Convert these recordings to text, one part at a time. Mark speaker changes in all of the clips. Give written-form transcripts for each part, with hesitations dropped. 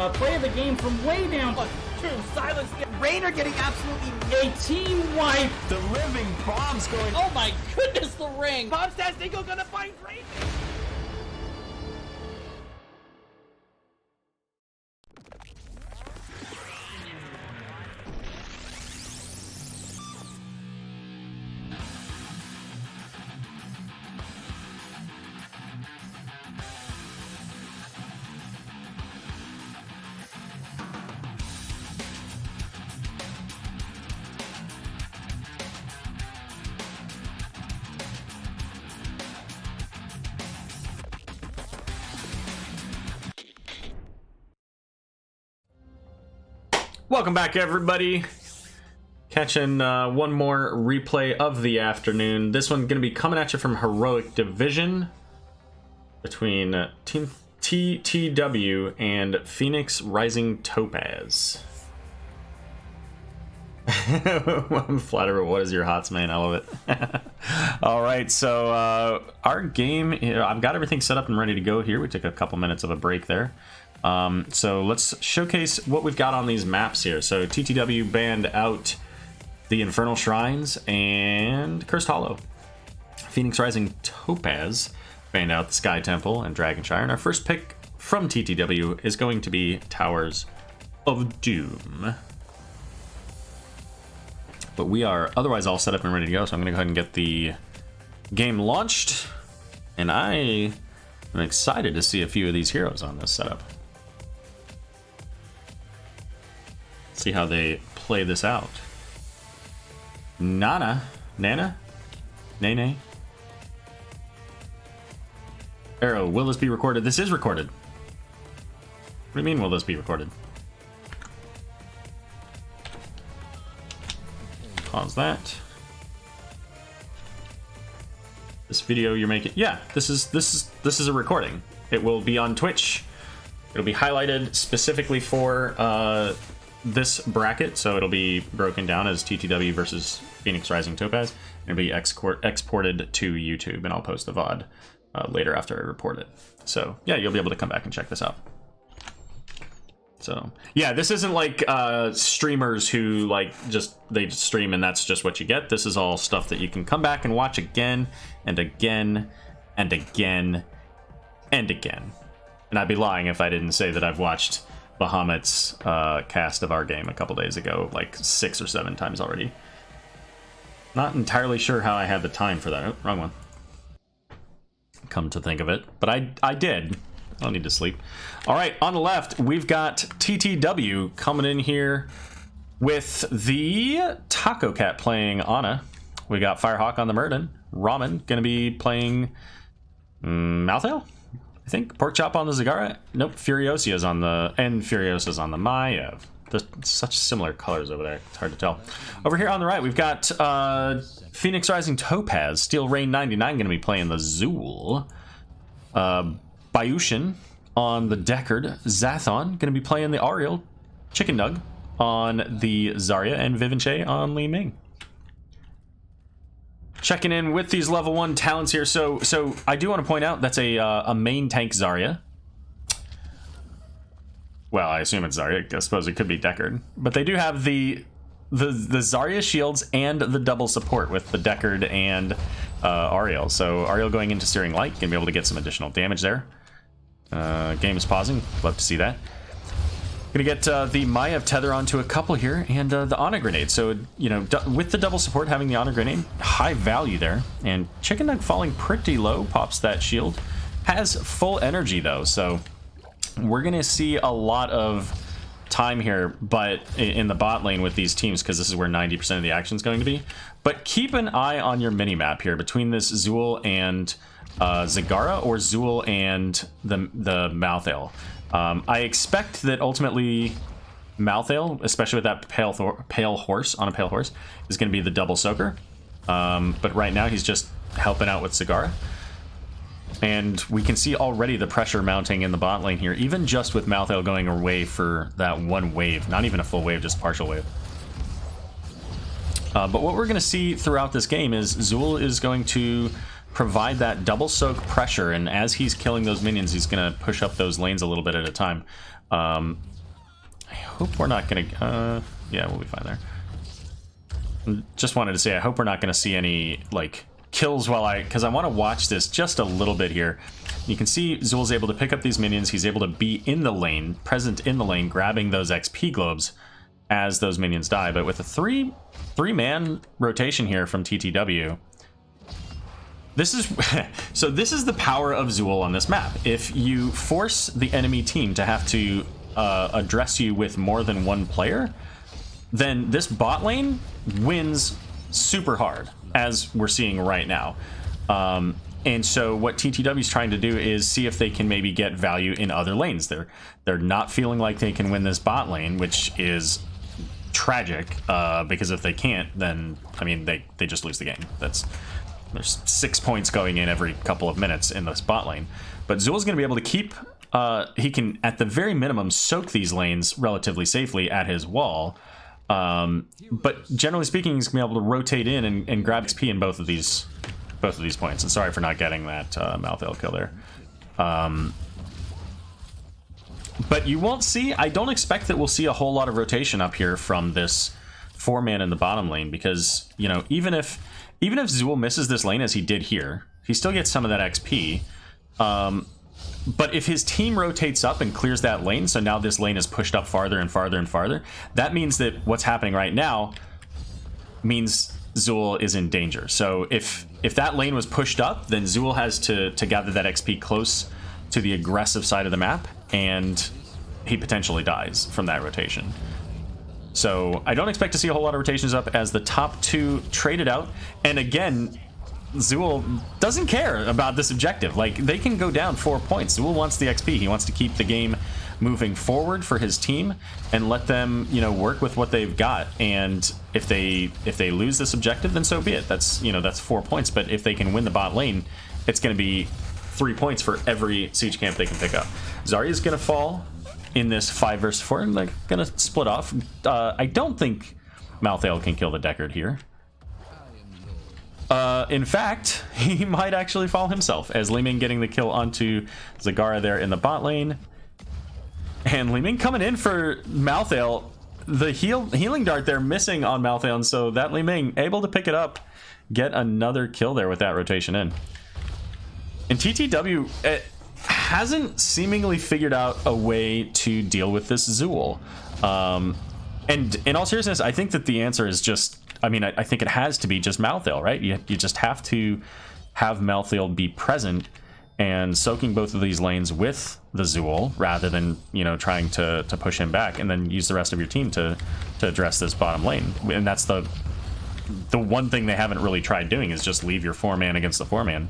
Speaker 1: play of the game from way down.
Speaker 2: 1, 2, silence. Rainer getting absolutely
Speaker 1: A team wipe.
Speaker 3: The living bombs going.
Speaker 2: Oh my goodness, the ring. Bomb stats, Dingo gonna find Rainer.
Speaker 4: Welcome back, everybody. Catching one more replay of the afternoon. This one's going to be coming at you from Heroic Division between Team TTW and Phoenix Rising Topaz. I'm flattered. What is your hots, man? I love it. All right, so our game, I've got everything set up and ready to go here. We took a couple minutes of a break there. So let's showcase what we've got on these maps here. So TTW banned out the Infernal Shrines and Cursed Hollow. Phoenix Rising Topaz banned out the Sky Temple and Dragonshire. And our first pick from TTW is going to be Towers of Doom. But we are otherwise all set up and ready to go, so I'm going to go ahead and get the game launched. And I am excited to see a few of these heroes on this setup. See how they play this out. Nana? Nene? Aero, will this be recorded? This is recorded. What do you mean, will this be recorded? Pause that. This video you're making, yeah, this is a recording. It will be on Twitch. It'll be highlighted specifically for this bracket, so it'll be broken down as TTW versus Phoenix Rising Topaz. It'll be exported to YouTube, and I'll post the VOD later after I report it. So yeah, you'll be able to come back and check this out. So yeah, this isn't like streamers who they just stream and that's just what you get. This is all stuff that you can come back and watch again and again and again and again. And I'd be lying if I didn't say that I've watched Bahamut's cast of our game a couple days ago like 6 or 7 times already. Not entirely sure how I had the time for that. Oh, wrong one. Come to think of it, but I did. I don't need to sleep. All right, on the left, we've got TTW coming in here with the Taco Cat playing Ana. We got Firehawk on the Murden. Ramen going to be playing Malthael, I think. Pork Chop on the Zagara. Nope, Furiosia's on the... And Furiosa's on the Maya. There's such similar colors over there. It's hard to tell. Over here on the right, we've got Phoenix Rising Topaz. Steel Rain 99 going to be playing the Zool. Bayushin on the Deckard. Zathon going to be playing the Ariel. Chicken Nug on the Zarya. And Vivinchay on Li Ming. Checking in with these level 1 talents here. So I do want to point out that's a main tank Zarya. Well, I assume it's Zarya. I suppose it could be Deckard. But they do have the Zarya shields and the double support with the Deckard and Ariel. So Ariel going into Searing Light, gonna be able to get some additional damage there. Game is pausing. Love to see that. Gonna get the Maiev tether onto a couple here, and the Ana grenade. So with the double support, having the Ana grenade, high value there. And Chicken Nug falling pretty low, pops that shield. Has full energy though, so we're gonna see a lot of time here, but in the bot lane with these teams, because this is where 90% of the action is going to be. But keep an eye on your mini map here between this Zool and Zagara, or Zool and the Malthael. I expect that ultimately Malthael, especially with that pale horse on a pale horse, is going to be the double soaker. But right now he's just helping out with Zagara. And we can see already the pressure mounting in the bot lane here, even just with Malthael going away for that one wave. Not even a full wave, just a partial wave. But what we're going to see throughout this game is Zool is going to provide that double soak pressure, and as he's killing those minions, he's gonna push up those lanes a little bit at a time. I hope we're not gonna yeah, we'll be fine there. Just wanted to say, I hope we're not gonna see any like kills while because I want to watch this just a little bit here. You can see Zul's able to pick up these minions. He's able to be in the lane, present in the lane, grabbing those XP globes as those minions die. But with a three-man rotation here from TTW, this is so this is the power of Zul on this map. If you force the enemy team to have to address you with more than one player, then this bot lane wins super hard, as we're seeing right now. And so what TTW is trying to do is see if they can maybe get value in other lanes. They're not feeling like they can win this bot lane, which is tragic, because if they can't, then I mean they just lose the game. There's 6 points going in every couple of minutes in this bot lane. But Zul's going to be able to keep he can at the very minimum soak these lanes relatively safely at his wall. But generally speaking, he's gonna be able to rotate in and grab XP in both of these points. And sorry for not getting that Malthael kill there. But you won't see, I don't expect that we'll see a whole lot of rotation up here from this 4-man in the bottom lane, because, you know, even if Zul misses this lane as he did here, he still gets some of that XP. But if his team rotates up and clears that lane, so now this lane is pushed up farther and farther and farther, that means that what's happening right now means Zul is in danger. So if that lane was pushed up, then Zul has to gather that XP close to the aggressive side of the map, and he potentially dies from that rotation. So I don't expect to see a whole lot of rotations up as the top two traded out. And again, Zul doesn't care about this objective. Like, they can go down 4 points. Zul wants the XP. He wants to keep the game moving forward for his team and let them, you know, work with what they've got. And if they lose this objective, then so be it. That's, you know, that's 4 points. But if they can win the bot lane, it's going to be 3 points for every siege camp they can pick up. Zarya's going to fall in this 5 versus 4, and they're going to split off. I don't think Malthael can kill the Deckard here. In fact, he might actually fall himself, as Li Ming getting the kill onto Zagara there in the bot lane. And Li Ming coming in for Malthael. The healing dart there missing on Malthael, and so that Li Ming able to pick it up, get another kill there with that rotation in. And TTW hasn't seemingly figured out a way to deal with this Zul. And in all seriousness, I think that the answer is just, I mean, I think it has to be just Malthael, right? You just have to have Malthael be present and soaking both of these lanes with the Zul, rather than, you know, trying to push him back, and then use the rest of your team to address this bottom lane. And that's the one thing they haven't really tried doing, is just leave your 4-man against the 4-man.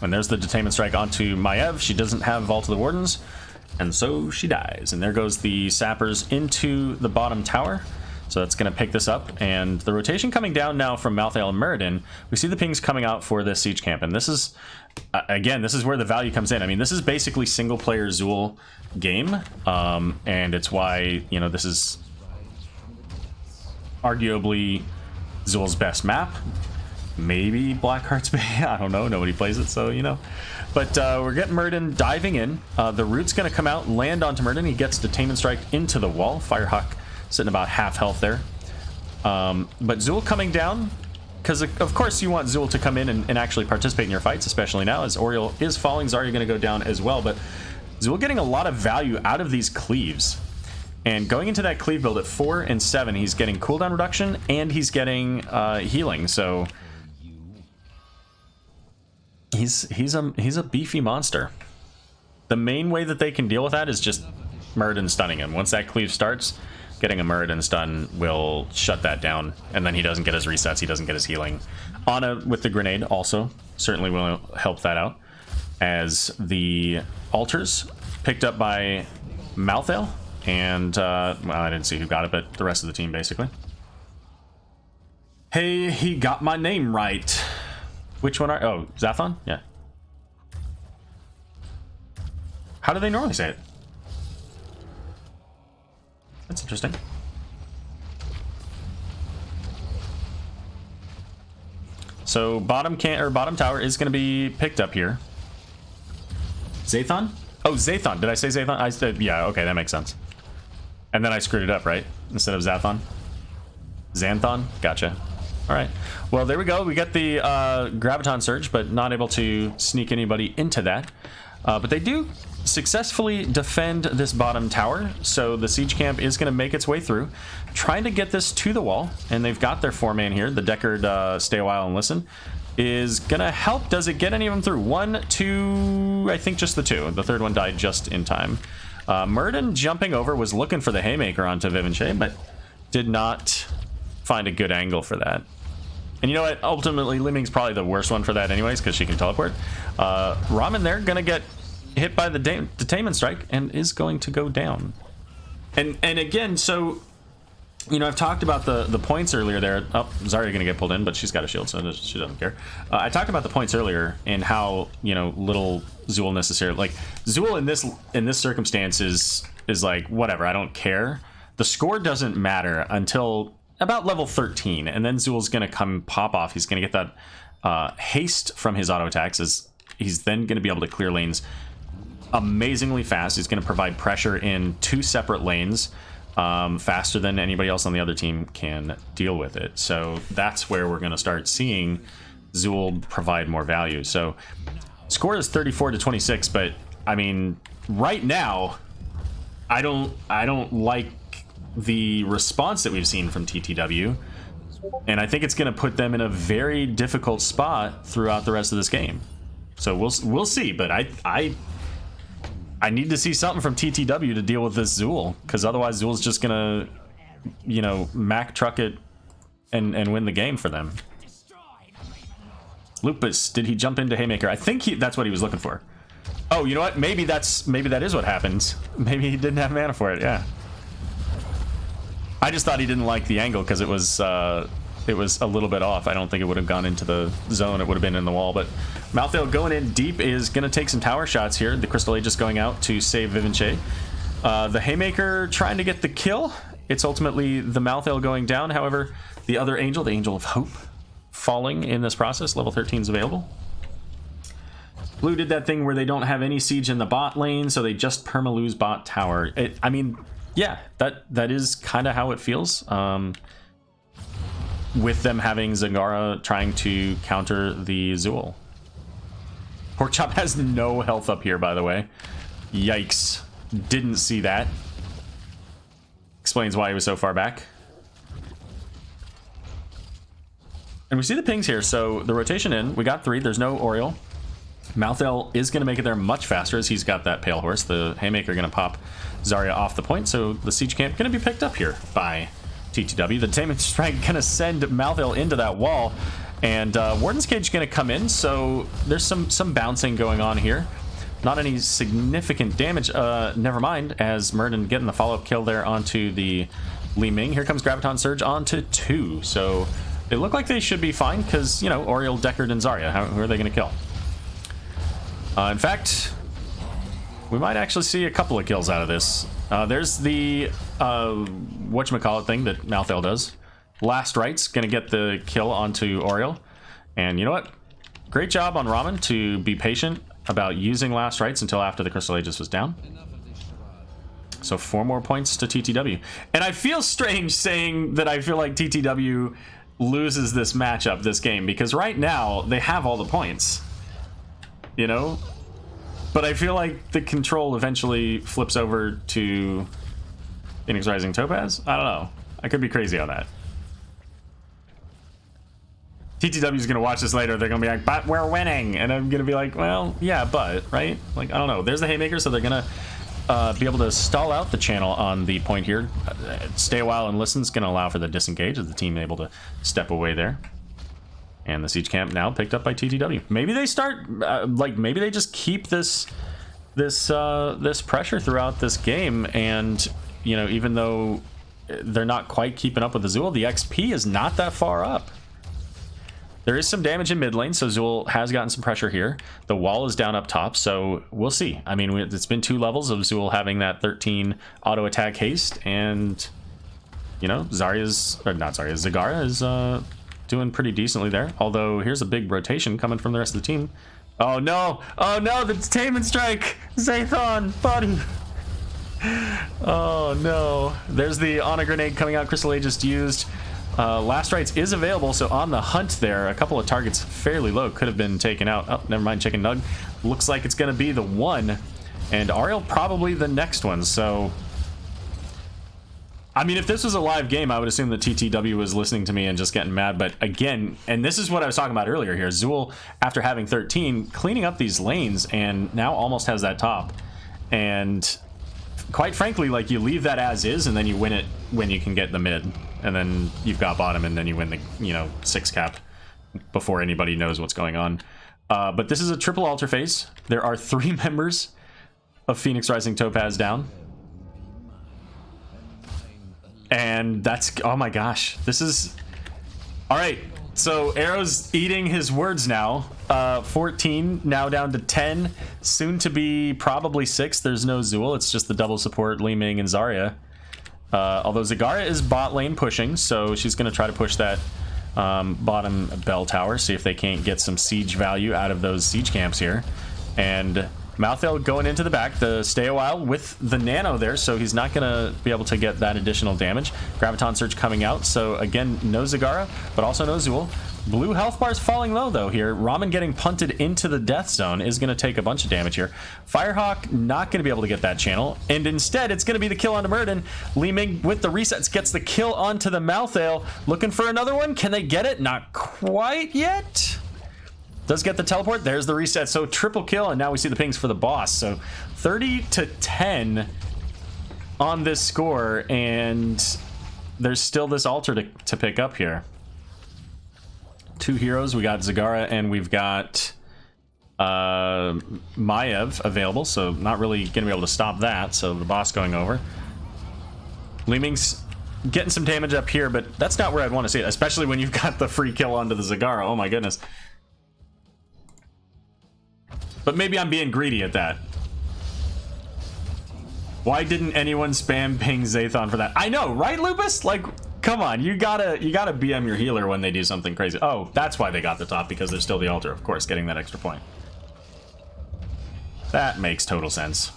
Speaker 4: And there's the Detainment Strike onto Maiev. She doesn't have Vault of the Wardens, and so she dies. And there goes the Sappers into the bottom tower. So that's going to pick this up. And the rotation coming down now from Malthael and Muradin. We see the pings coming out for this siege camp. And this is, again, this is where the value comes in. I mean, this is basically single-player Zul game. And it's why, you know, this is arguably Zul's best map. Maybe Blackheart's Bay, I don't know, nobody plays it, so, you know. But we're getting Muradin diving in. The root's going to come out, land onto Muradin. He gets Detainment Strike into the wall. Firehawk sitting about half health there. But Zul coming down, because of course you want Zul to come in and actually participate in your fights, especially now as Oriel is falling. Zarya going to go down as well, but Zul getting a lot of value out of these cleaves. And going into that cleave build at 4 and 7, he's getting cooldown reduction and he's getting healing, so he's a beefy monster. The main way that they can deal with that is just Muradin stunning him. Once that cleave starts, getting a Muradin stun will shut that down, and then he doesn't get his resets, he doesn't get his healing. Ana with the grenade also certainly will help that out, as the altars picked up by Malthael, and well, I didn't see who got it, but the rest of the team basically. Hey, he got my name right. Which one are... Oh, Zathon? Yeah. How do they normally say it? That's interesting. So bottom tower is going to be picked up here. Zathon? Oh, Zathon. Did I say Zathon? I said, yeah, okay, that makes sense. And then I screwed it up, right? Instead of Zathon? Xanthon? Gotcha. All right. Well, there we go. We got the Graviton Surge, but not able to sneak anybody into that. But they do successfully defend this bottom tower, so the siege camp is going to make its way through, trying to get this to the wall, and they've got their 4-man here. The Deckard Stay a While and Listen is going to help. Does it get any of them through? 1, 2, I think just the 2. The third one died just in time. Murden jumping over was looking for the Haymaker onto Vivenche, but did not find a good angle for that. And you know what? Ultimately, Li Ming's probably the worst one for that anyways, because she can teleport. Ramen there, going to get hit by the Detainment Strike and is going to go down. And again, so, you know, I've talked about the points earlier there. Oh, Zarya going to get pulled in, but she's got a shield, so she doesn't care. I talked about the points earlier and how, you know, little Zool necessarily, like, Zool in this circumstance is like, whatever, I don't care. The score doesn't matter until about level 13, and then Zool's going to come pop off. He's going to get that haste from his auto attacks, as he's then going to be able to clear lanes amazingly fast. He's going to provide pressure in 2 separate lanes faster than anybody else on the other team can deal with it. So that's where we're going to start seeing Zool provide more value. So score is 34-26, but I mean, right now, I don't like the response that we've seen from TTW, and I think it's going to put them in a very difficult spot throughout the rest of this game. So we'll see, but I need to see something from TTW to deal with this Zool, because otherwise Zool's just gonna, you know, Mac truck it and win the game for them. Lupus, did he jump into Haymaker? I think that's what he was looking for. Oh, you know what? Maybe that is what happens. Maybe he didn't have mana for it. Yeah. I just thought he didn't like the angle because it was a little bit off. I don't think it would have gone into the zone. It would have been in the wall. But Malthael going in deep is going to take some tower shots here. The Crystal Aegis going out to save Vivenche. The Haymaker trying to get the kill. It's ultimately the Malthael going down. However, the other Angel, the Angel of Hope, falling in this process. Level 13 is available. Blue did that thing where they don't have any siege in the bot lane, so they just perma-lose bot tower. I mean, yeah, that is kind of how it feels. With them having Zagara trying to counter the Zool. Porkchop has no health up here, by the way. Yikes. Didn't see that. Explains why he was so far back. And we see the pings here, so the rotation in. We got 3. There's no Oriole. Malthael is going to make it there much faster as he's got that Pale Horse. The Haymaker going to pop Zarya off the point, so the Siege Camp going to be picked up here by TTW. The Detainment Strike going to send Malthael into that wall, and Warden's Cage going to come in, so there's some bouncing going on here. Not any significant damage. Never mind, as Murden getting the follow-up kill there onto the Li Ming. Here comes Graviton Surge onto 2, so they look like they should be fine because, you know, Oriole, Deckard, and Zarya. Who are they going to kill? In fact, we might actually see a couple of kills out of this. There's the whatchamacallit thing that Malthael does. Last Right's gonna get the kill onto Oriole. And you know what? Great job on Ramen to be patient about using Last Rights until after the Crystal Aegis was down. So 4 more points to TTW. And I feel strange saying that I feel like TTW loses this matchup, this game, because right now they have all the points. You know? But I feel like the control eventually flips over to Phoenix Rising Topaz. I don't know. I could be crazy on that. TTW is going to watch this later. They're going to be like, but we're winning. And I'm going to be like, well, yeah, but, right? Like, I don't know. There's the Haymaker, so they're going to be able to stall out the channel on the point here. Stay a while and listen is going to allow for the disengage of the team able to step away there. And the Siege Camp now picked up by TTW. Maybe they start, maybe they just keep this pressure throughout this game. And, you know, even though they're not quite keeping up with the Zool, the XP is not that far up. There is some damage in mid lane, so Zool has gotten some pressure here. The wall is down up top, so we'll see. I mean, it's been 2 levels of Zool having that 13 auto attack haste, and, you know, Zagara is doing pretty decently there. Although here's a big rotation coming from the rest of the team. Oh no! Oh no! The Detainment Strike! Zathon, buddy! Oh no! There's the Honor Grenade coming out. Crystal Aegis used. Last Rites is available, so on the hunt there. A couple of targets fairly low could have been taken out. Oh, never mind. Chicken Nug. Looks like it's going to be the one. And Ariel probably the next one, so... I mean, if this was a live game, I would assume that TTW was listening to me and just getting mad. But again, and this is what I was talking about earlier here. Zool, after having 13, cleaning up these lanes and now almost has that top. And quite frankly, like, you leave that as is and then you win it when you can get the mid. And then you've got bottom and then you win the, you know, 6 cap before anybody knows what's going on. But this is a triple altar phase. There are 3 members of Phoenix Rising Topaz down. And that's, oh my gosh, this is, all right, so Aero's eating his words now. 14, now down to 10, soon to be probably 6. There's no Zool, it's just the double support, Li Ming and Zarya. Although Zagara is bot lane pushing, so she's going to try to push that bottom bell tower, see if they can't get some siege value out of those siege camps here. And Malthael going into the back to stay a while with the nano there, so he's not going to be able to get that additional damage. Graviton Surge coming out, so again, no Zagara, but also no Zool. Blue health bars falling low though here. Ramen getting punted into the death zone is going to take a bunch of damage here. Firehawk not going to be able to get that channel, and instead it's going to be the kill onto Murden. Li Ming with the resets gets the kill onto the Malthael. Looking for another one. Can they get it? Not quite yet. Does get the teleport. There's the reset. So triple kill, and now we see the pings for the boss. So 30 to 10 on this score, and there's still this altar to pick up here. 2 heroes. We got Zagara and we've got Maiev available, so not really going to be able to stop that. So the boss going over. Li Ming's getting some damage up here, but that's not where I'd want to see it, especially when you've got the free kill onto the Zagara. Oh my goodness. But maybe I'm being greedy at that. Why didn't anyone spam ping Zathon for that? I know, right, Lupus? Like, come on, you gotta BM your healer when they do something crazy. Oh, that's why they got the top, because there's still the altar, of course, getting that extra point. That makes total sense.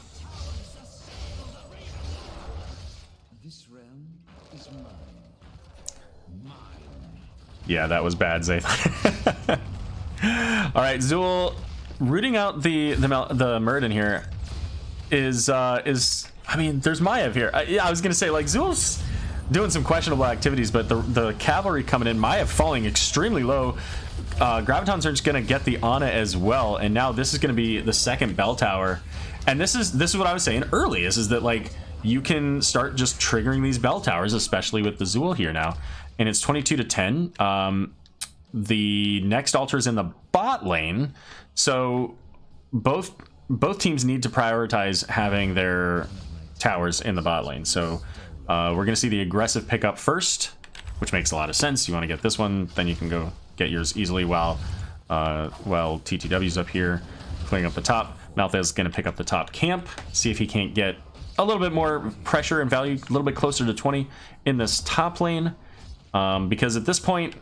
Speaker 5: This realm is mine.
Speaker 4: Yeah, that was bad, Zathon. All right, Zool rooting out the Murden here is I mean, there's Maiev here. Yeah, I was gonna say, like, Zool's doing some questionable activities, but the cavalry coming in, Maiev falling extremely low. Graviton Surge gonna get the Ana as well, and now this is gonna be the second bell tower. And this is what I was saying early, is that, like, you can start just triggering these bell towers, especially with the Zool here now. And it's 22 to 10. The next altar is in the bot lane, so both teams need to prioritize having their towers in the bot lane. So we're going to see the aggressive pickup first, which makes a lot of sense. You want to get this one, then you can go get yours easily while TTW's up here clearing up the top. Malthael's going to pick up the top camp, see if he can't get a little bit more pressure and value, a little bit closer to 20 in this top lane, because at this point,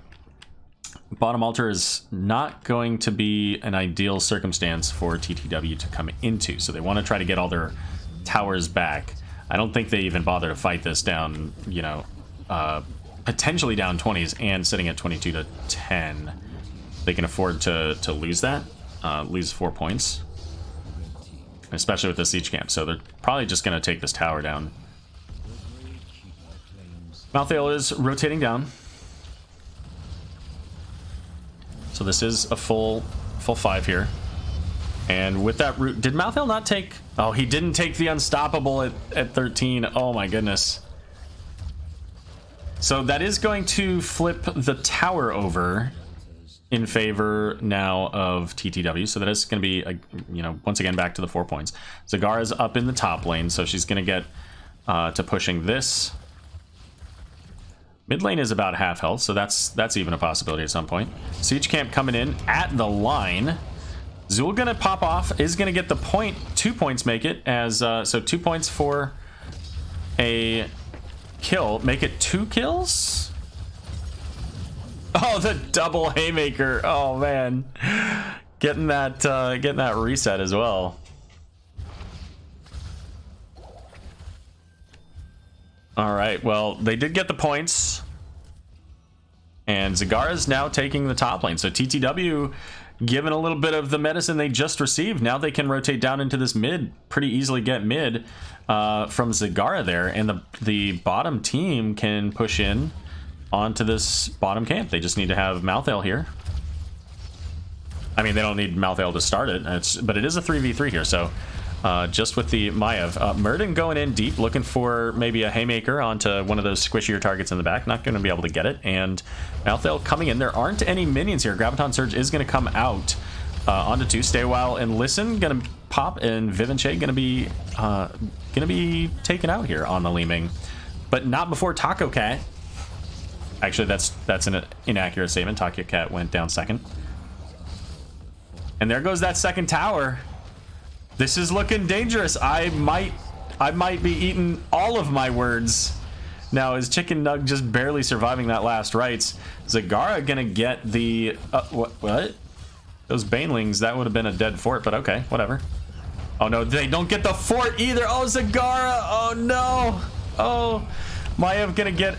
Speaker 4: bottom altar is not going to be an ideal circumstance for TTW to come into, so they want to try to get all their towers back. I don't think they even bother to fight this down, you know, potentially down 20s and sitting at 22 to 10. They can afford to lose that, lose 4 points, especially with the siege camp. So they're probably just going to take this tower down. Malthael is rotating down. So this is a full 5 here. And with that root, did Malthael not take... Oh, he didn't take the unstoppable at 13. Oh my goodness. So that is going to flip the tower over in favor now of TTW. So that is going to be, you know, once again back to the 4 points. Zagara's up in the top lane, so she's going to get to pushing this. Mid lane is about half health, so that's even a possibility at some point. Siege camp coming in at the line. Zool gonna pop off, is gonna get the point. 2 points make it, as so 2 points for a kill. Make it 2 kills? Oh, the double haymaker. Oh man, getting that reset as well. All right, well, they did get the points. And Zagara's now taking the top lane. So TTW, given a little bit of the medicine they just received, now they can rotate down into this mid, pretty easily get mid from Zagara there. And the bottom team can push in onto this bottom camp. They just need to have Malthael here. I mean, they don't need Malthael to start it, but it is a 3v3 here, so just with the Maiev. Muradin going in deep, looking for maybe a haymaker onto one of those squishier targets in the back. Not going to be able to get it. And Malthael coming in. There aren't any minions here. Graviton Surge is going to come out onto 2. Stay a while and listen. Going to pop, and Vivenche going to be taken out here on the Li-Ming, but not before Taco Cat. Actually, that's an inaccurate statement. Taco Cat went down second. And there goes that second tower. This is looking dangerous. I might be eating all of my words. Now, is Chicken Nug just barely surviving that last rites? Zagara gonna get the what? Those banelings, that would have been a dead fort, but okay, whatever. Oh no, they don't get the fort either. Oh, Zagara. Oh no. Oh, Maiev gonna get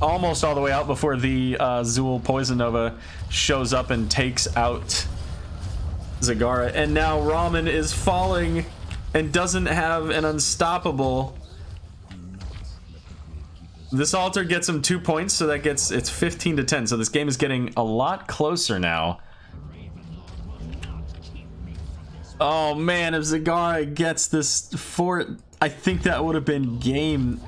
Speaker 4: almost all the way out before the Zul Poison Nova shows up and takes out Zagara. And now Ramen is falling and doesn't have an unstoppable. This altar gets him 2 points, so that gets it's 15-10. So this game is getting a lot closer now. Oh man, if Zagara gets this fort, I think that would have been game.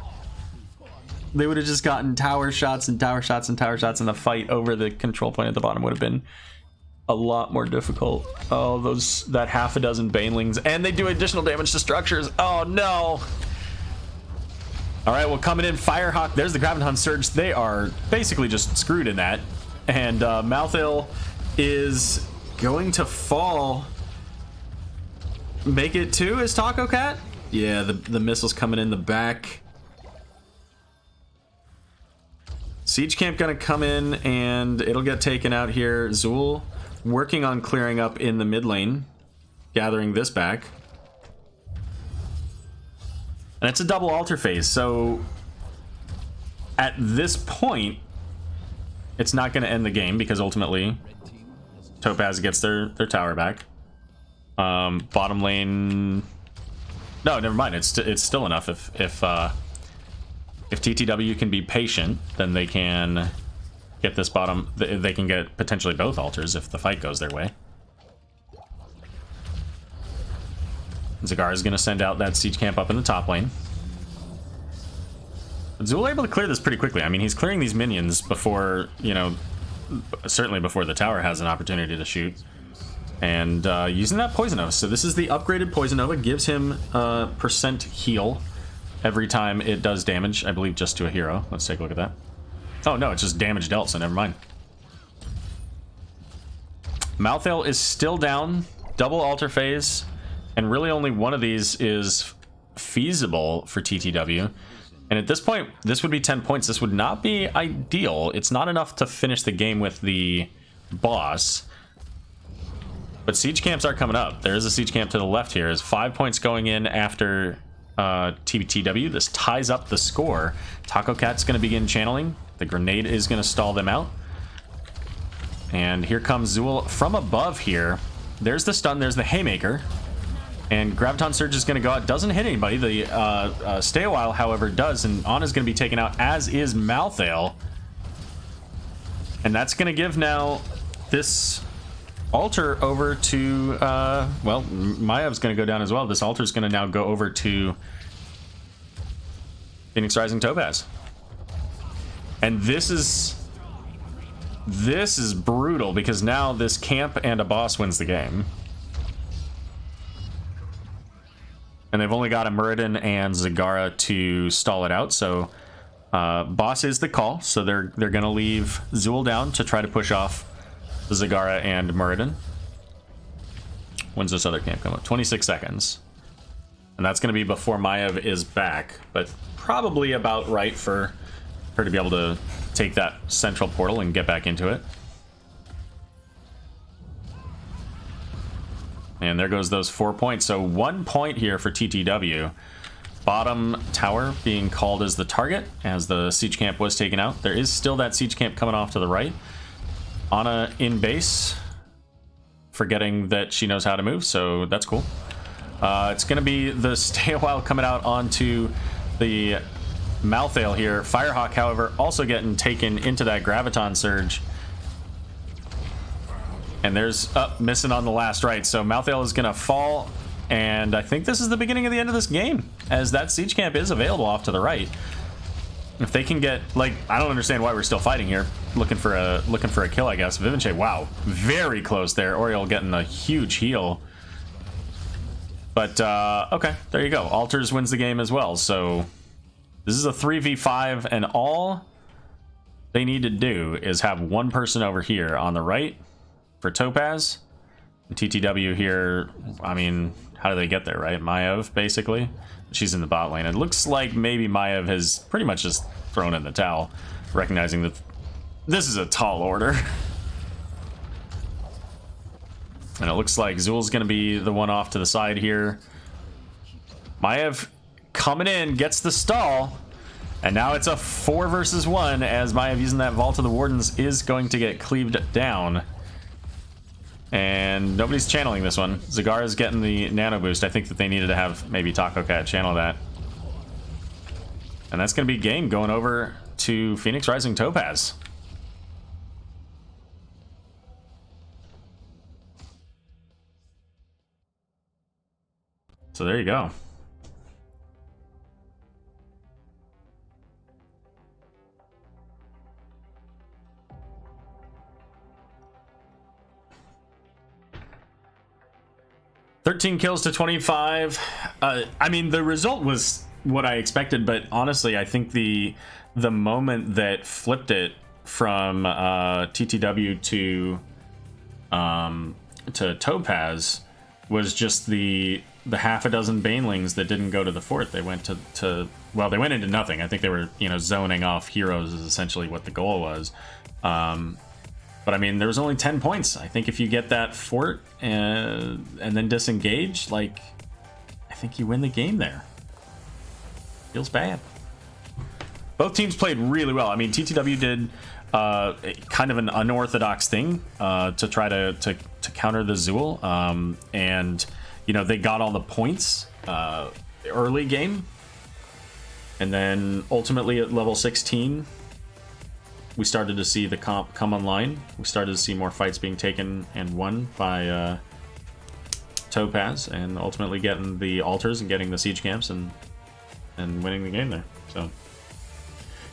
Speaker 4: They would have just gotten tower shots and tower shots and tower shots, and the fight over the control point at the bottom would have been a lot more difficult. Oh, that half a dozen banelings, and they do additional damage to structures. Oh no. All right, well, coming in, Firehawk. There's the Graviton Surge. They are basically just screwed in that. And Malthael is going to fall. Make it 2 is Taco Cat? Yeah, the missile's coming in the back. Siege Camp gonna come in, and it'll get taken out here. Zul working on clearing up in the mid lane, gathering this back. And it's a double altar phase, so at this point, it's not going to end the game because ultimately Topaz gets their tower back. Bottom lane, no, never mind. It's still enough. If TTW can be patient, then they can get this bottom. They can get potentially both altars if the fight goes their way. Zagara is going to send out that siege camp up in the top lane. Zul able to clear this pretty quickly. I mean, he's clearing these minions before, you know, certainly before the tower has an opportunity to shoot. And using that Poison Nova. So this is the upgraded Poison Nova. Gives him percent heal every time it does damage, I believe just to a hero. Let's take a look at that. Oh no, it's just damage dealt, so never mind. Malthael is still down. Double altar phase. And really only one of these is feasible for TTW. And at this point, this would be 10 points. This would not be ideal. It's not enough to finish the game with the boss. But siege camps are coming up. There is a siege camp to the left here. There's 5 points going in after TTW. This ties up the score. Taco Cat's going to begin channeling. The grenade is going to stall them out. And here comes Zul from above here. There's the stun. There's the haymaker. And Graviton Surge is going to go out. Doesn't hit anybody. The Stay a While, however, does. And Anna's going to be taken out, as is Malthael. And that's going to give now this altar over to... well, Maev's going to go down as well. This altar is going to now go over to Phoenix Rising Topaz. And this is brutal, because now this camp and a boss wins the game. And they've only got a Muradin and Zagara to stall it out. So boss is the call. So they're going to leave Zul down to try to push off the Zagara and Muradin. When's this other camp come up? 26 seconds. And that's going to be before Maiev is back. But probably about right for her to be able to take that central portal and get back into it. And there goes those 4 points. So 1 point here for TTW. Bottom tower being called as the target as the siege camp was taken out. There is still that siege camp coming off to the right. Ana in base, forgetting that she knows how to move, so that's cool. It's going to be the stay a while coming out onto the Malthael here. Firehawk, however, also getting taken into that Graviton Surge. And there's missing on the last right. So Malthael is going to fall. And I think this is the beginning of the end of this game, as that siege camp is available off to the right. If they can get, like, I don't understand why we're still fighting here. Looking for a kill, I guess. Vivenche, wow, very close there. Oriole getting a huge heal. But, okay, there you go. Altars wins the game as well. So this is a 3v5, and all they need to do is have one person over here on the right for Topaz. And TTW here, I mean, how do they get there, right? Maiev, basically. She's in the bot lane. It looks like maybe Maiev has pretty much just thrown in the towel, recognizing that this is a tall order. And it looks like Zul's going to be the one off to the side here. Maiev coming in, gets the stall. And now it's a 4 versus 1, as Maiev using that Vault of the Wardens is going to get cleaved down. And nobody's channeling this one. Zagara's getting the nano boost. I think that they needed to have maybe Taco Cat channel that. And that's going to be game going over to Phoenix Rising Topaz. So there you go. $13 kills to 25. I mean, the result was what I expected, but honestly, I think the moment that flipped it from TTW to Topaz was just the half a dozen Banelings that didn't go to the fort. They went to well, they went into nothing. I think they were, you know, zoning off heroes is essentially what the goal was. But I mean, there was only 10 points. I think if you get that fort and then disengage, like, I think you win the game there. Feels bad. Both teams played really well. I mean, TTW did kind of an unorthodox thing to try to counter the Zul. And, you know, they got all the points early game. And then ultimately at level 16, we started to see the comp come online. We started to see more fights being taken and won by Topaz, and ultimately getting the altars and getting the siege camps and winning the game there. So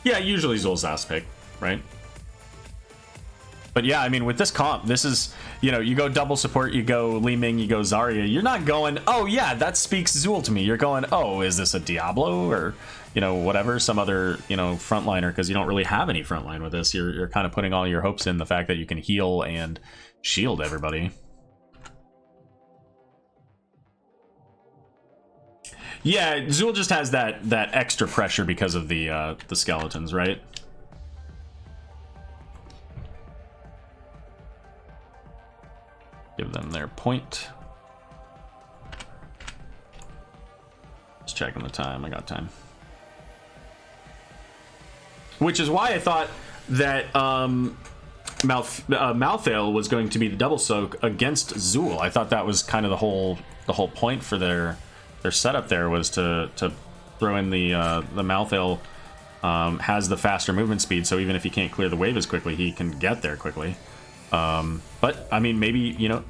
Speaker 4: yeah, usually Zul's last pick, right? But yeah, I mean, with this comp, this is, you know, you go double support, you go Li Ming, you go Zarya. You're not going, oh yeah, that speaks Zul to me. You're going, oh, is this a Diablo or, you know, whatever, some other, you know, frontliner, because you don't really have any frontline with this. You're kind of putting all your hopes in the fact that you can heal and shield everybody. Yeah, Zul just has that extra pressure because of the skeletons, right? Give them their point. Just checking the time. I got time. Which is why I thought that Malthael was going to be the double soak against Zul. I thought that was kind of the whole point for their setup there, was to throw in the Malthael has the faster movement speed, so even if he can't clear the wave as quickly, he can get there quickly. But I mean, maybe, you know,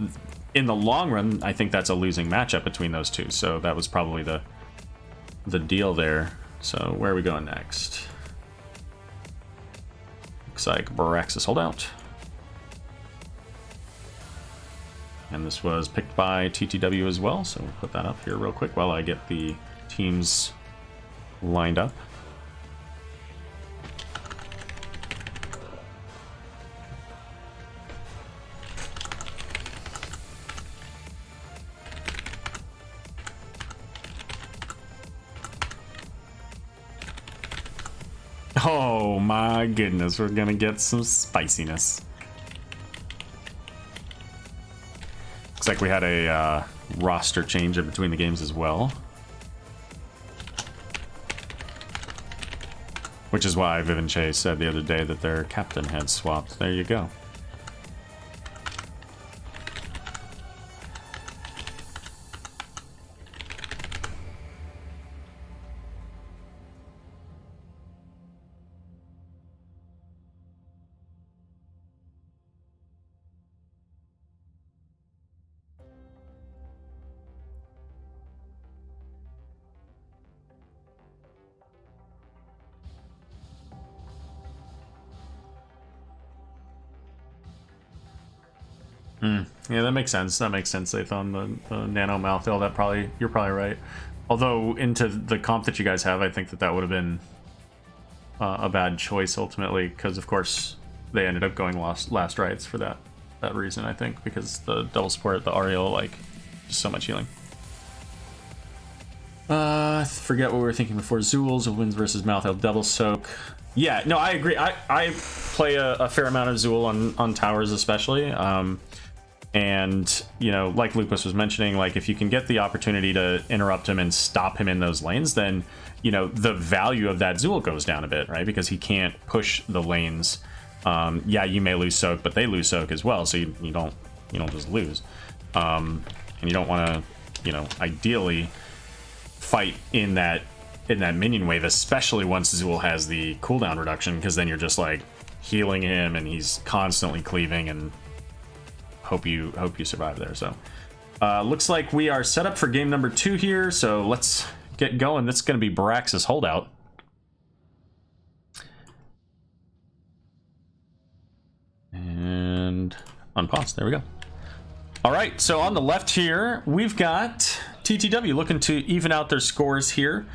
Speaker 4: in the long run, I think that's a losing matchup between those two. So that was probably the deal there. So where are we going next? Looks like Baraxis holdout. And this was picked by TTW as well, so we'll put that up here real quick while I get the teams lined up. Oh my goodness, we're gonna get some spiciness. Looks like we had a roster change in between the games as well. Which is why Vivian Che said the other day that their captain had swapped. There you go. Yeah, that makes sense. That makes sense. They found the nano mouthfeel. You're probably right. Although into the comp that you guys have, I think that would have been a bad choice ultimately, because of course they ended up going last rights for that reason. I think because the double support, the Ariel, like just so much healing. I forget what we were thinking before. Zools of wins versus Malthael double soak. Yeah, no, I agree. I play a fair amount of Zool on towers especially. And, you know, like Lucas was mentioning, like if you can get the opportunity to interrupt him and stop him in those lanes, then, you know, the value of that Zool goes down a bit, right? Because he can't push the lanes. Yeah, you may lose soak, but they lose soak as well, so you don't just lose. And you don't want to, you know, ideally fight in that minion wave, especially once Zool has the cooldown reduction, because then you're just like healing him and he's constantly cleaving, and hope you survive there. So looks like we are set up for game number 2 here, so let's get going. This is going to be Barax's holdout. And unpause. There we go. All right, so on the left here, we've got TTW looking to even out their scores here.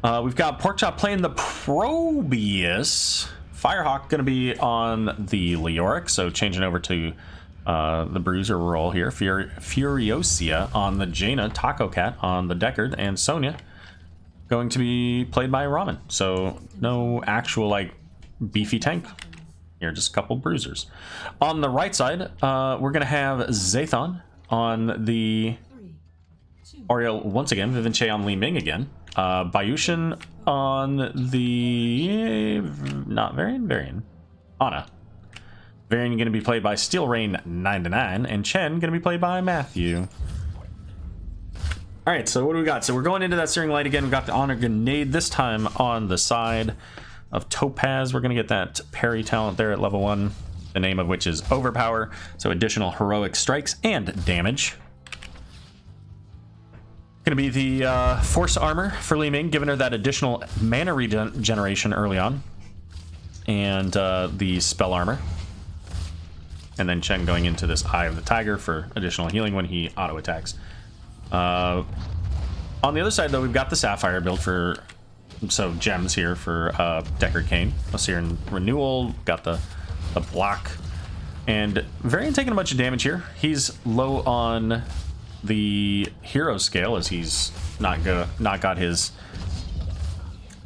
Speaker 4: We've got Porkchop playing the Probius. Firehawk going to be on the Leoric, so changing over to the Bruiser role here. Furiosia on the Jaina, Taco Cat on the Deckard, and Sonya going to be played by Ramen. So no actual like beefy tank here, just a couple bruisers. On the right side, we're gonna have Zathon on the Oriel once again, Vivian Che on Li Ming again, Bayushin on the not Varian, Ana. Varian going to be played by Steel Rain 99, and Chen going to be played by Matthew. All right, so what do we got? So we're going into that Searing Light again. We've got the Honor Grenade this time on the side of Topaz. We're going to get that parry talent there at level 1, the name of which is Overpower, so additional heroic strikes and damage. Going to be the Force Armor for Li Ming, giving her that additional mana regeneration early on, and the Spell Armor. And then Chen going into this Eye of the Tiger for additional healing when he auto attacks. On the other side, though, we've got the Sapphire build for gems here for Deckard Cain. Osirian Renewal, got the block, and Varian taking a bunch of damage here. He's low on the hero scale as he's not got his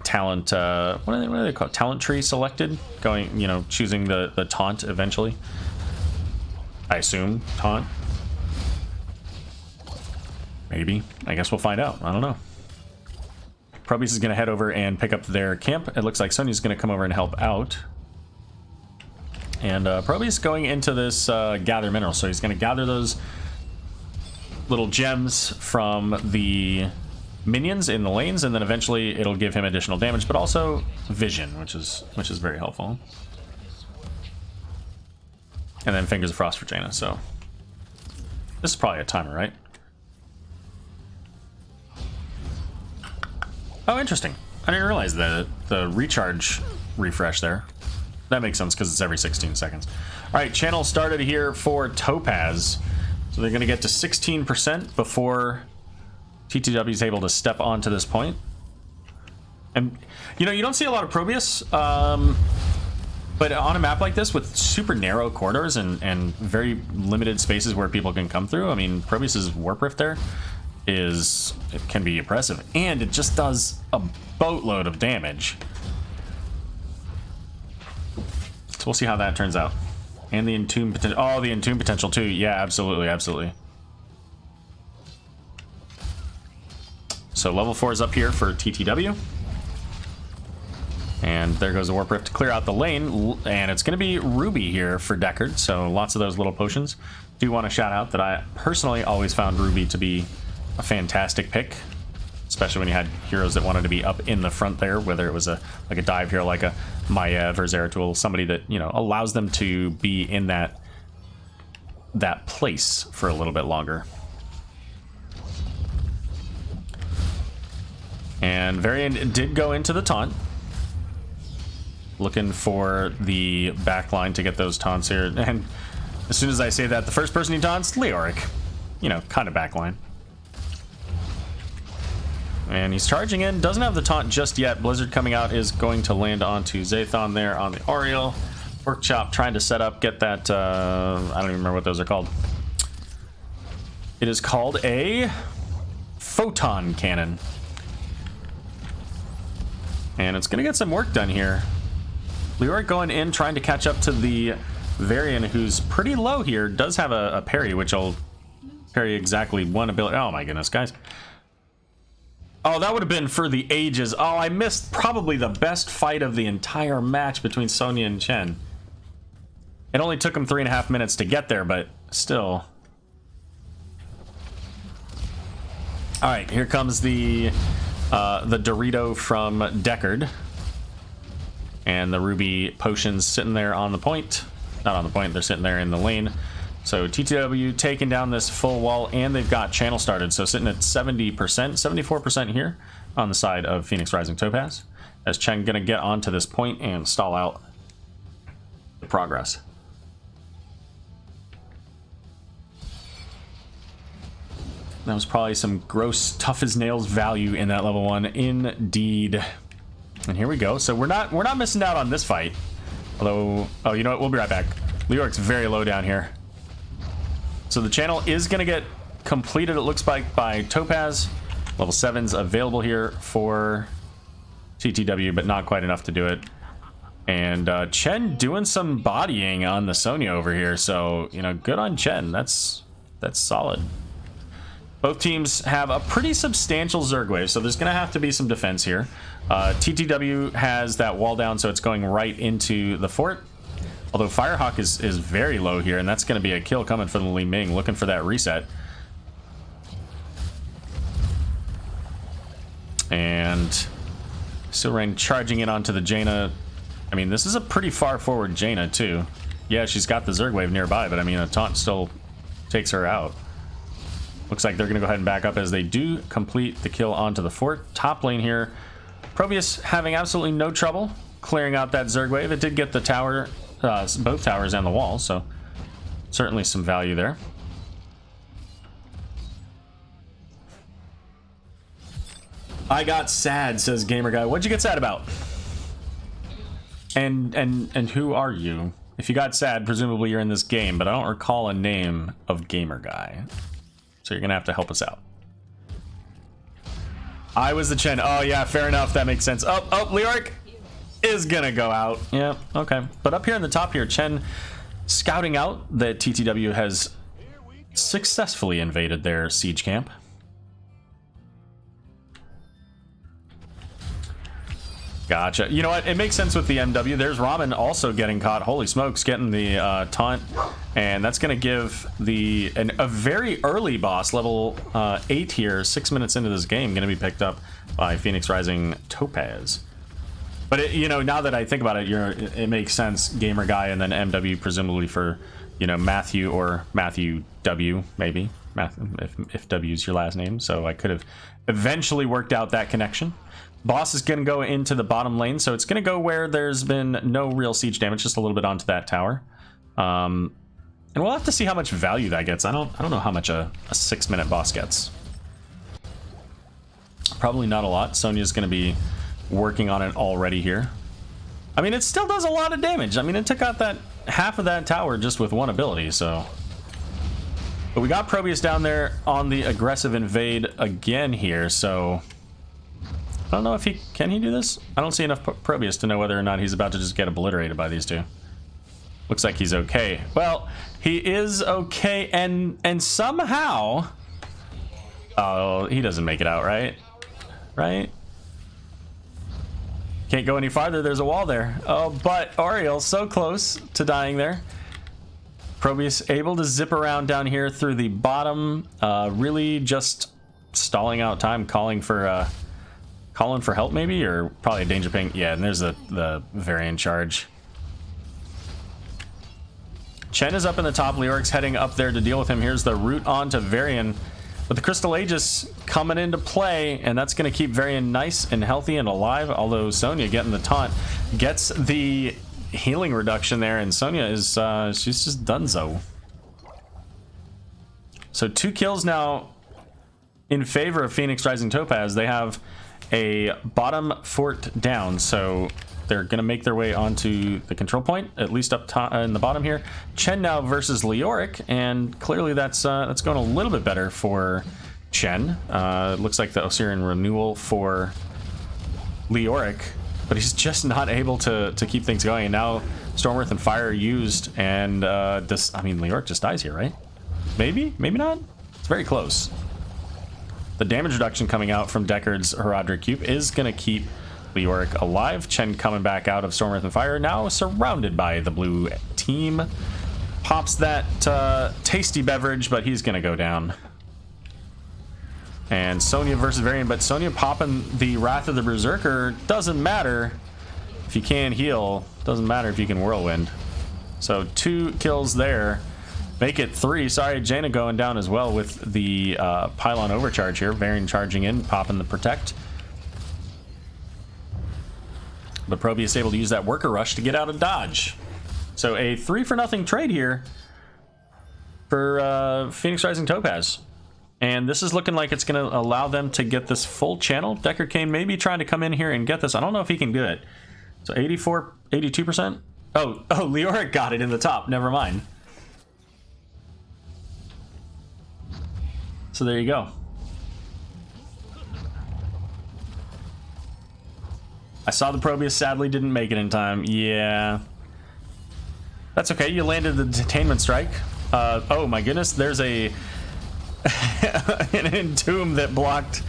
Speaker 4: talent. What do they call it? Talent tree selected. Going, you know, choosing the taunt eventually. I assume taunt. Maybe. I guess we'll find out. I don't know. Probius is going to head over and pick up their camp. It looks like Sonya's going to come over and help out. And Probius going into this gather minerals. So he's going to gather those little gems from the minions in the lanes, and then eventually it'll give him additional damage, but also vision, which is very helpful. And then Fingers of Frost for Jaina. So this is probably a timer, right? Oh, interesting. I didn't realize the recharge refresh there. That makes sense because it's every 16 seconds. All right, channel started here for Topaz. So they're going to get to 16% before TTW is able to step onto this point. And, you know, you don't see a lot of Probius, but on a map like this with super narrow corridors and very limited spaces where people can come through, I mean, Probius's Warp Rift there it can be impressive. And it just does a boatload of damage. So we'll see how that turns out. And the entomb potential. Oh, the entomb potential too. Yeah, absolutely, absolutely. So level 4 is up here for TTW. And there goes the Warp Rift to clear out the lane. And it's going to be Ruby here for Deckard. So lots of those little potions. Do want to shout out that I personally always found Ruby to be a fantastic pick. Especially when you had heroes that wanted to be up in the front there. Whether it was like a dive hero like a Maiev or Zeratul. Somebody that, you know, allows them to be in that place for a little bit longer. And Varian did go into the taunt. Looking for the back line to get those taunts here. And as soon as I say that, the first person he taunts, Leoric. You know, kind of backline. And he's charging in. Doesn't have the taunt just yet. Blizzard coming out is going to land onto Zathon there on the Oriel. Workshop trying to set up, get that, I don't even remember what those are called. It is called a photon cannon. And it's going to get some work done here. Leoric going in, trying to catch up to the Varian, who's pretty low here. Does have a parry, which will parry exactly one ability. Oh my goodness, guys. Oh, that would have been for the ages. Oh, I missed probably the best fight of the entire match between Sonya and Chen. It only took him 3.5 minutes to get there, but still. All right, here comes the Dorito from Deckard. And the Ruby potions sitting there on the point. Not on the point, they're sitting there in the lane. So TTW taking down this full wall, and they've got channel started. So sitting at 70%, 74% here on the side of Phoenix Rising Topaz. As Chen gonna get onto this point and stall out the progress. That was probably some gross tough as nails value in that level 1, indeed. And here we go. So we're not missing out on this fight. Although, oh, you know what? We'll be right back. Leoric's very low down here. So the channel is going to get completed, it looks like, by Topaz. Level 7's available here for TTW, but not quite enough to do it. And Chen doing some bodying on the Sonya over here. So, you know, good on Chen. That's solid. Both teams have a pretty substantial Zerg wave, so there's going to have to be some defense here. TTW has that wall down, so it's going right into the fort. Although Firehawk is very low here, and that's going to be a kill coming from the Li Ming, looking for that reset. And Silrain charging in onto the Jaina. I mean, this is a pretty far forward Jaina, too. Yeah, she's got the Zerg wave nearby, but I mean, a taunt still takes her out. Looks like they're going to go ahead and back up as they do complete the kill onto the fort. Top lane here. Probius having absolutely no trouble clearing out that Zerg wave. It did get the tower, both towers and the wall, so certainly some value there. I got sad, says Gamer Guy. What'd you get sad about? And who are you? If you got sad, presumably you're in this game, but I don't recall a name of Gamer Guy. So you're gonna have to help us out. I was the Chen. Oh yeah, fair enough. That makes sense. Oh, Leoric is gonna go out. Yeah, okay. But up here in the top here, Chen scouting out that TTW has successfully invaded their siege camp. Gotcha. You know what? It makes sense with the MW. There's Ramen also getting caught. Holy smokes, getting the taunt. And that's going to give a very early boss, level 8 here, 6 minutes into this game, going to be picked up by Phoenix Rising Topaz. But, you know, now that I think about it, it makes sense. Gamer Guy and then MW presumably for, you know, Matthew or Matthew W, maybe. If W's your last name. So I could have eventually worked out that connection. Boss is going to go into the bottom lane, so it's going to go where there's been no real siege damage, just a little bit onto that tower. And we'll have to see how much value that gets. I don't know how much a 6-minute boss gets. Probably not a lot. Sonya's going to be working on it already here. I mean, it still does a lot of damage. I mean, it took out that half of that tower just with one ability, so. But we got Probius down there on the aggressive invade again here, so. I don't know if can he do this? I don't see enough Probius to know whether or not he's about to just get obliterated by these two. Looks like he's okay. Well, he is okay, and somehow... Oh, he doesn't make it out, right? Right? Can't go any farther. There's a wall there. Oh, but Oriel so close to dying there. Probius able to zip around down here through the bottom. Really just stalling out time, calling for help maybe, or probably a danger ping. Yeah, and there's the Varian charge. Chen is up in the top. Leoric's heading up there to deal with him. Here's the route on to Varian. But the Crystal Aegis coming into play, and that's going to keep Varian nice and healthy and alive, although Sonya getting the taunt gets the healing reduction there, and Sonya is she's just donezo. So 2 kills now in favor of Phoenix Rising Topaz. They have a bottom fort down, so they're going to make their way onto the control point, at least up top in the bottom here. Chen now versus Leoric, and clearly that's going a little bit better for Chen. It looks like the Osirian renewal for Leoric, but he's just not able to keep things going. And now Storm Earth and Fire are used, and Leoric just dies here, right? Maybe not. It's very close. The damage reduction coming out from Deckard's Heraldric Cube is going to keep Leoric alive. Chen coming back out of Storm Earth and Fire, now surrounded by the blue team. Pops that tasty beverage, but he's gonna go down. And Sonya versus Varian, but Sonya popping the Wrath of the Berserker. Doesn't matter if you can't heal, doesn't matter if you can Whirlwind. So 2 kills there, make it 3. Sorry, Jaina going down as well with the pylon overcharge here. Varian charging in, popping the Protect. But Probius able to use that Worker Rush to get out of dodge. So a 3-for-0 trade here for Phoenix Rising Topaz. And this is looking like it's going to allow them to get this full channel. Deckard Cain may be trying to come in here and get this. I don't know if he can do it. So 84, 82%. Oh, Leoric got it in the top. Never mind. So there you go. I saw the Probius, sadly didn't make it in time. Yeah. That's okay, you landed the Detainment Strike. Oh my goodness, there's an Entomb that blocked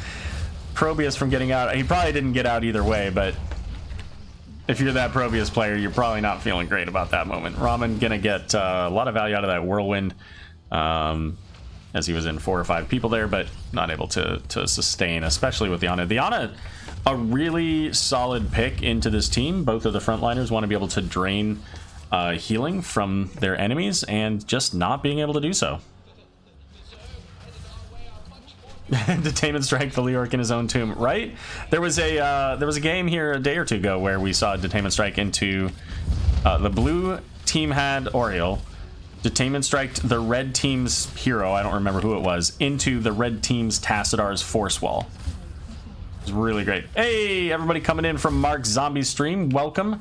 Speaker 4: Probius from getting out. He probably didn't get out either way, but if you're that Probius player, you're probably not feeling great about that moment. Ramen gonna get a lot of value out of that Whirlwind, as he was in 4 or 5 people there, but not able to sustain, especially with the Ana. The Ana, a really solid pick into this team. Both of the frontliners want to be able to drain healing from their enemies, and just not being able to do so. Detainment Strike for Leoric in his own tomb, right? There was a game here a day or 2 ago where we saw Detainment Strike into the blue team had Oriel. Detainment Striked the red team's hero, I don't remember who it was, into the red team's Tassidar's Force Wall. It was really great. Hey, everybody coming in from Mark's Zombie stream, welcome.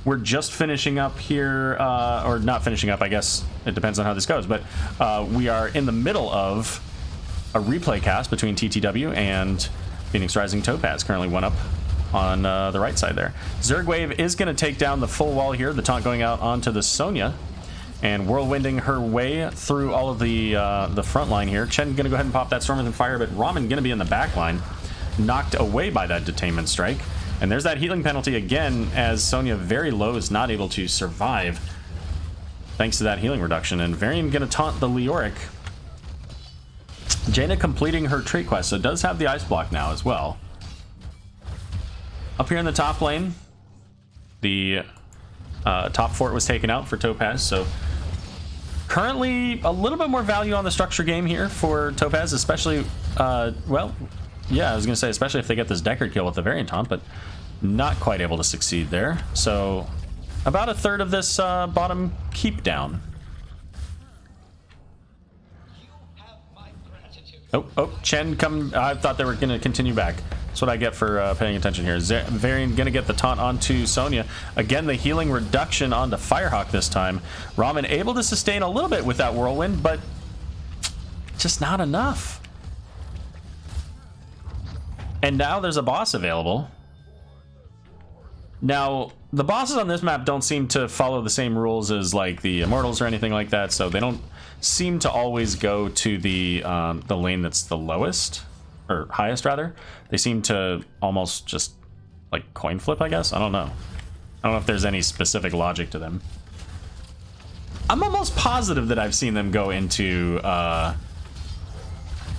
Speaker 4: We're just finishing up here, or not finishing up, I guess it depends on how this goes, but we are in the middle of a replay cast between TTW and Phoenix Rising Topaz, currently 1 up on the right side there. Zergwave is going to take down the full wall here, the taunt going out onto the Sonya, and whirlwinding her way through all of the front line here. Chen going to go ahead and pop that Storm and Fire, but Ramen going to be in the back line, knocked away by that Detainment Strike. And there's that healing penalty again, as Sonya very low is not able to survive thanks to that healing reduction. And Varian going to taunt the Leoric. Jaina completing her trait quest, so does have the ice block now as well. Up here in the top lane, the top fort was taken out for Topaz, so currently a little bit more value on the structure game here for Topaz, especially, well, yeah, I was going to say especially if they get this Deckard kill with the Variant taunt, but not quite able to succeed there. So about a third of this bottom keep down. Oh, Chen come. I thought they were going to continue back. That's what I get for paying attention here. Varian going to get the taunt onto Sonya. Again, the healing reduction onto Firehawk this time. Ramen able to sustain a little bit with that Whirlwind, but just not enough. And now there's a boss available. Now, the bosses on this map don't seem to follow the same rules as like the Immortals or anything like that, so they don't seem to always go to the lane that's the lowest, or highest rather. They seem to almost just like coin flip, I guess. I don't know. I don't know if there's any specific logic to them. I'm almost positive that I've seen them go into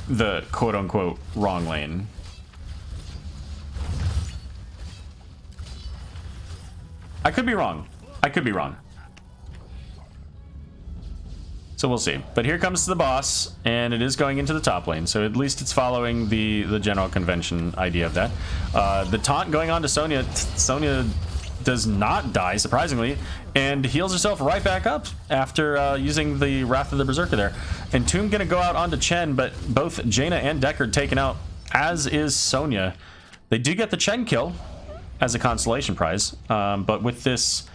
Speaker 4: the quote-unquote wrong lane. I could be wrong. I could be wrong. So we'll see. But here comes the boss, and it is going into the top lane, so at least it's following the general convention idea of that. The taunt going on to Sonya. Sonya does not die, surprisingly, and heals herself right back up after using the Wrath of the Berserker there. And Tomb gonna go out onto Chen, but both Jaina and Deckard taken out, as is Sonya. They do get the Chen kill as a consolation prize, but with this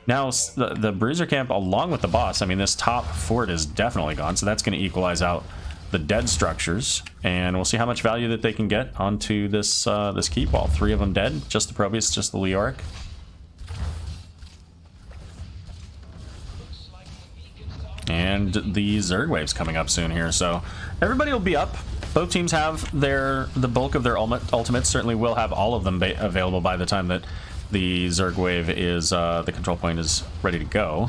Speaker 4: now the Bruiser camp along with the boss, I mean, this top fort is definitely gone, so that's going to equalize out the dead structures, and we'll see how much value that they can get onto this this keep wall. 3 of them dead, just the Probius, just the Leoric. And the Zerg wave's coming up soon here, so everybody will be up. Both teams have the bulk of their ultimates. Certainly will have all of them available by the time that the Zerg wave is the control point is ready to go.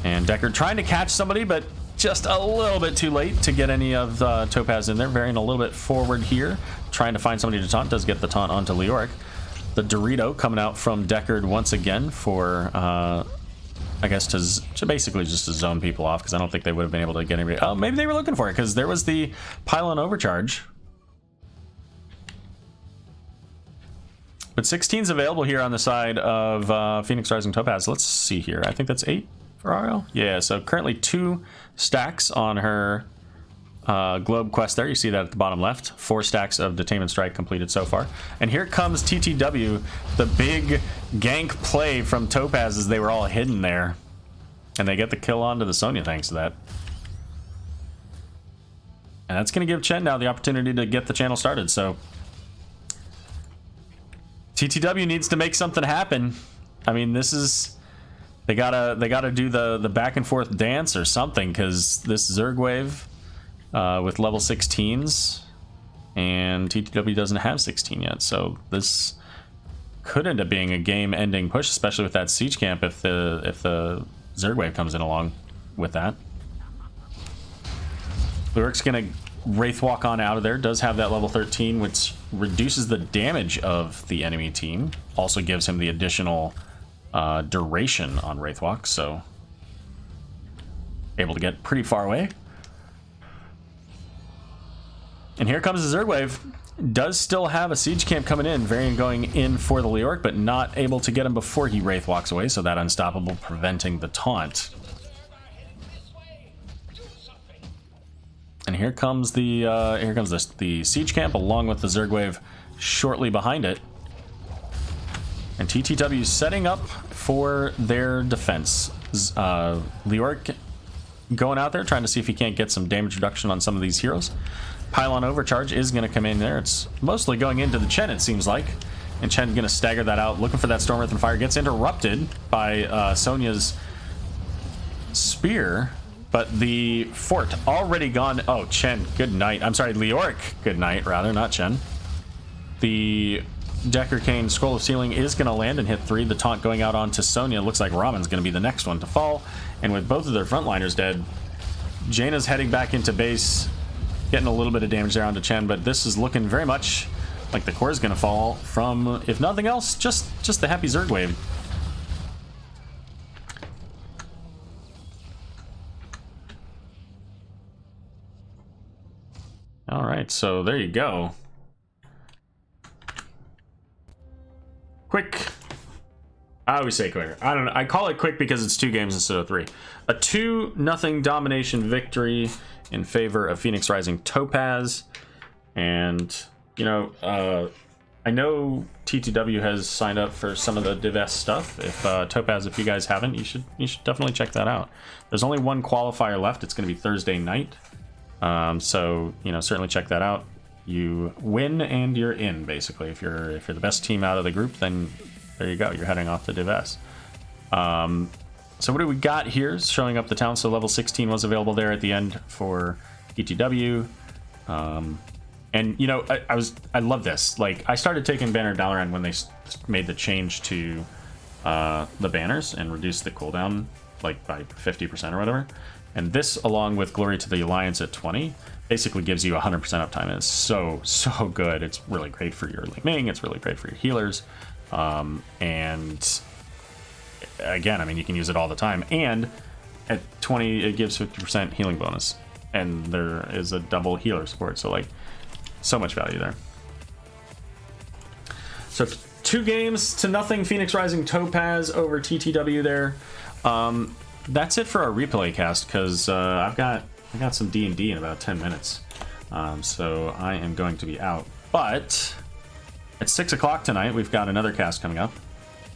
Speaker 4: And Deckard trying to catch somebody, but just a little bit too late to get any of Topaz in there. Varying a little bit forward here, trying to find somebody to taunt. Does get the taunt onto Leoric. The Dorito coming out from Deckard once again for I guess to basically just to zone people off, because I don't think they would have been able to get anybody. Oh, maybe they were looking for it, because there was the pylon overcharge. But 16's available here on the side of Phoenix Rising Topaz. Let's see here. I think that's 8 for Aero. Yeah, so currently 2 stacks on her globe quest there. You see that at the bottom left. 4 stacks of Detainment Strike completed so far. And here comes TTW, the big gank play from Topaz as they were all hidden there. And they get the kill onto the Sonya thanks to that. And that's going to give Chen now the opportunity to get the channel started. So TTW needs to make something happen. I mean, this is... They gotta do the back and forth dance or something, because this Zerg wave... with level 16s, and TTW doesn't have 16 yet, so this could end up being a game-ending push, especially with that siege camp if the Zerg wave comes in along with that. Lurik's gonna Wraith Walk on out of there. Does have that level 13, which reduces the damage of the enemy team. Also gives him the additional duration on Wraith Walk, so able to get pretty far away. And here comes the Zerg wave. Does still have a siege camp coming in. Varian going in for the Leoric, but not able to get him before he Wraith Walks away, so that unstoppable preventing the taunt. And here comes the siege camp along with the Zerg wave shortly behind it. And TTW setting up for their defense. Leoric going out there trying to see if he can't get some damage reduction on some of these heroes. Pylon overcharge is going to come in there. It's mostly going into the Chen, it seems like. And Chen going to stagger that out, looking for that Storm Earth and Fire. Gets interrupted by Sonya's spear. But the fort already gone. Oh, Chen, good night. I'm sorry, Leoric, good night, rather, not Chen. The Decker Cane Scroll of Sealing is going to land and hit 3. The taunt going out onto Sonya. Looks like Raman's going to be the next one to fall. And with both of their frontliners dead, Jaina's heading back into base. Getting a little bit of damage there onto Chen, but this is looking very much like the core is going to fall from, if nothing else, just the happy Zerg wave. All right, so there you go. Quick. I always say quick. I don't know. I call it quick because it's 2 games instead of 3. A 2-0 domination victory in favor of Phoenix Rising Topaz. And, you know, I know TTW has signed up for some of the Div-S stuff. If Topaz, if you guys haven't, you should definitely check that out. There's only 1 qualifier left. It's going to be Thursday night. So, you know, certainly check that out. you win and you're in, basically. If you're the best team out of the group, then there you go. You're heading off to Div S. So what do we got here? It's showing up the town. So level 16 was available there at the end for TTW. And you know, I love this. Like, I started taking Banner Dalaran when they made the change to the banners and reduced the cooldown like by 50% or whatever. And this, along with Glory to the Alliance at 20, basically gives you 100% uptime. It's so good. It's really great for your Ling Ming. It's really great for your healers. And again, I mean, you can use it all the time. And at 20, it gives 50% healing bonus. And there is a double healer support. So, like, so much value there. So 2-0 Phoenix Rising Topaz over TTW there. That's it for our replay cast, because I got some D&D in about 10 minutes. So I am going to be out. But at 6 o'clock tonight, we've got another cast coming up.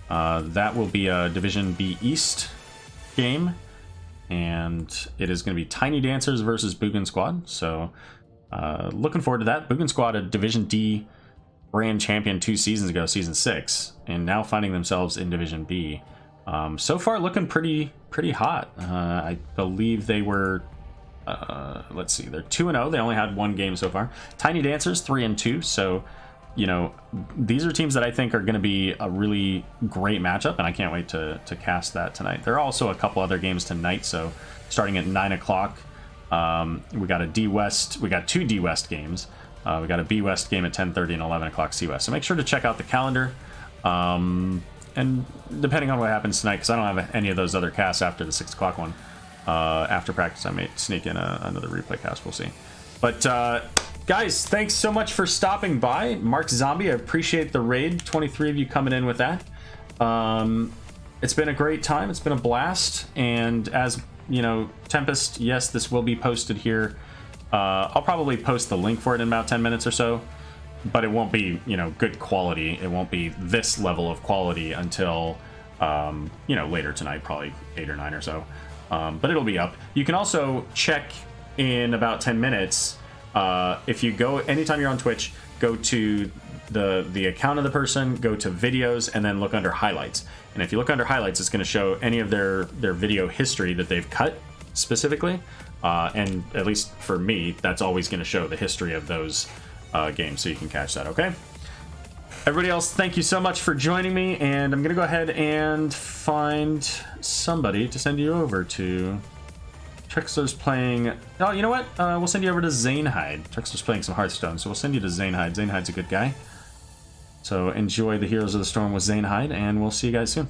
Speaker 4: That will be a Division B East game. And it is going to be Tiny Dancers versus Boogan Squad. So looking forward to that. Boogan Squad, a Division D brand champion 2 seasons ago, season 6, and now finding themselves in Division B. So far looking pretty hot. I believe they were, let's see, they're 2-0. They only had 1 game so far. Tiny Dancers 3-2. So, you know, these are teams that I think are going to be a really great matchup, and I can't wait to cast that tonight. There are also a couple other games tonight. So starting at 9 o'clock, we got a D West. We got 2 D West games. We got a B West game at 10:30 and 11 o'clock C West. So make sure to check out the calendar. And depending on what happens tonight, because I don't have any of those other casts after the 6 o'clock one, after practice I may sneak in another replay cast. We'll see. But guys, thanks so much for stopping by. Mark Zombie, I appreciate the raid. 23 of you coming in with that. It's been a great time. It's been a blast. And as you know, Tempest, yes, this will be posted here. I'll probably post the link for it in about 10 minutes or so, but it won't be, you know, good quality. It won't be this level of quality until, you know, later tonight, probably 8 or 9 or so. But it'll be up. You can also check in about 10 minutes. If you go, anytime you're on Twitch, go to the account of the person, go to videos, and then look under highlights. And if you look under highlights, it's going to show any of their video history that they've cut specifically. And at least for me, that's always going to show the history of those games, so you can catch that, okay? Everybody else, thank you so much for joining me, and I'm going to go ahead and find somebody to send you over to. Trickster's playing... Oh, you know what? We'll send you over to Zanehyde. Trickster's playing some Hearthstone, so we'll send you to Zanehyde. Zanehyde's a good guy. So enjoy the Heroes of the Storm with Zanehyde, and we'll see you guys soon.